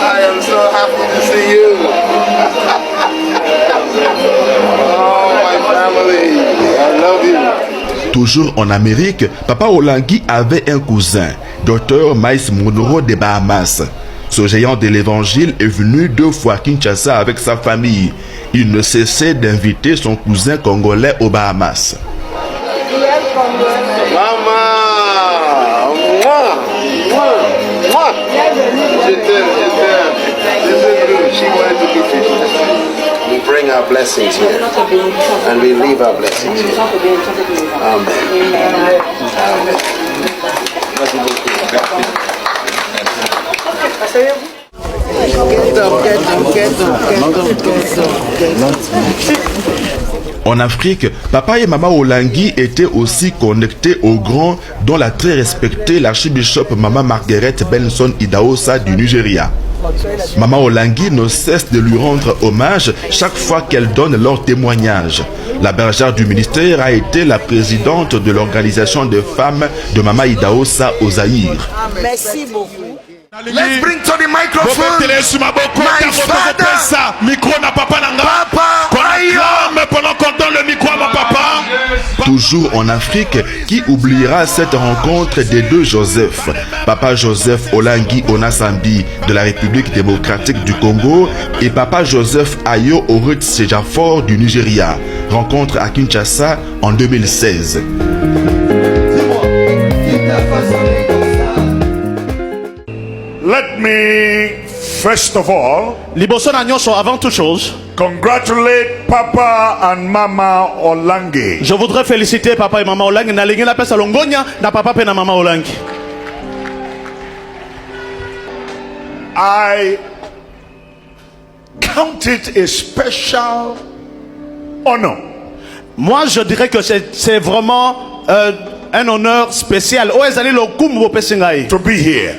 I am so happy to see you. Oh, my family, I love you. Toujours en Amérique, Papa Olangi avait un cousin, Dr. Miles Monroe des Bahamas. Ce géant de l'évangile est venu 2 fois à Kinshasa avec sa famille. Il ne cessait d'inviter son cousin congolais aux Bahamas. Maman, moi. Je t'aime. She wanted to be finished. We bring our blessings here, and we leave our blessings here. Amen. Amen. En Afrique, Papa et Maman Olangi étaient aussi connectés aux grands, dont la très respectée l'archibishop Maman Margaret Benson Idahosa du Nigeria. Maman Olangi ne cesse de lui rendre hommage chaque fois qu'elle donne leur témoignage. La bergère du ministère a été la présidente de l'organisation des femmes de Maman Idahosa au Zaïre. Merci beaucoup. Let's bring to the microphone my father, Papa Pendant qu'on donne le micro à mon papa. Toujours en Afrique, qui oubliera cette rencontre des 2 Joseph, Papa Joseph Olangi Onasambi de la République démocratique du Congo et Papa Joseph Ayo Orut Sejafor du Nigeria. Rencontre à Kinshasa en 2016. Let me, first of all, avant toute chose, congratulate Papa and Mama Olangi. je voudrais féliciter Papa et Maman Olangi. Na lingi la pesa longonya na Papa pe na Mama Olangi. I count it a special honor Moi, je dirais que c'est vraiment un honneur spécial. to be here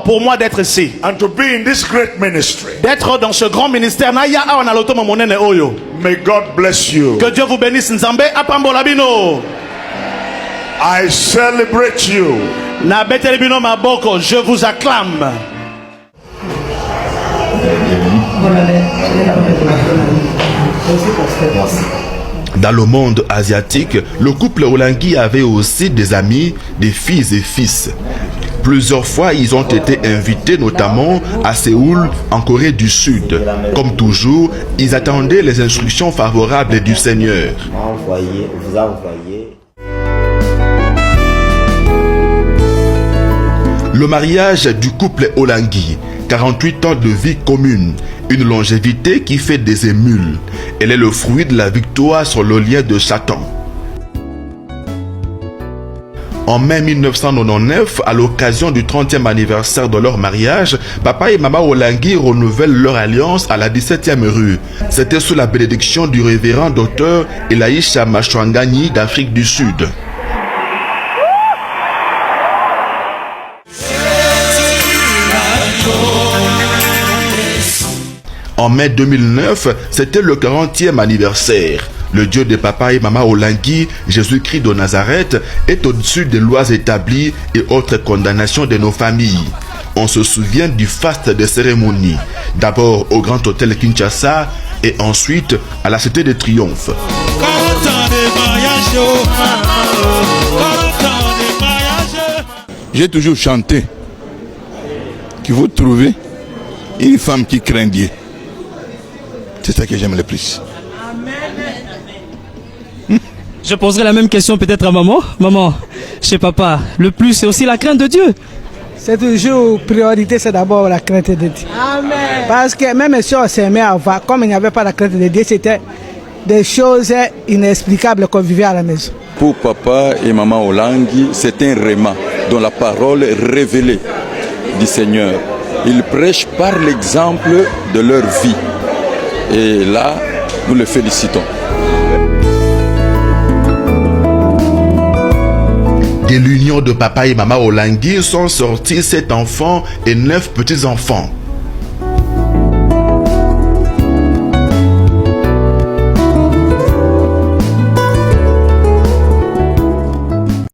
Pour moi d'être ici, and to be in this great ministry. d'être dans ce grand ministère. May God bless you. Que Dieu vous bénisse. Nzambe apambola bino. I celebrate you. Na beteli bino maboko, je vous acclame. Dans le monde asiatique, le couple Olangi avait aussi des amis, des filles et fils. Plusieurs fois, ils ont été invités, notamment à Séoul, en Corée du Sud. Comme toujours, ils attendaient les instructions favorables du Seigneur. Le mariage du couple Olangi, 48 ans de vie commune, une longévité qui fait des émules. Elle est le fruit de la victoire sur le lien de Satan. En mai 1999, à l'occasion du 30e anniversaire de leur mariage, Papa et Maman Olangi renouvellent leur alliance à la 17e rue. C'était sous la bénédiction du révérend docteur Elaïcha Machwangani d'Afrique du Sud. En mai 2009, c'était le 40e anniversaire. Le Dieu de Papa et Maman Olangi, Jésus-Christ de Nazareth, est au-dessus des lois établies et autres condamnations de nos familles. On se souvient du faste des cérémonies, d'abord au Grand Hôtel Kinshasa et ensuite à la Cité de Triomphe. J'ai toujours chanté que vous trouvez une femme qui craint Dieu. C'est ça que j'aime le plus. Je poserai la même question peut-être à maman. Maman, chez papa, le plus c'est aussi la crainte de Dieu. C'est toujours priorité, c'est d'abord la crainte de Dieu. Amen. Parce que même si on s'aimait avant, comme il n'y avait pas la crainte de Dieu, c'était des choses inexplicables qu'on vivait à la maison. Pour papa et maman Olangi, c'est un réma dans la parole révélée du Seigneur. Ils prêchent par l'exemple de leur vie. Et là, nous les félicitons. De l'union de Papa et Maman Olangi sont sortis 7 enfants et 9 petits-enfants.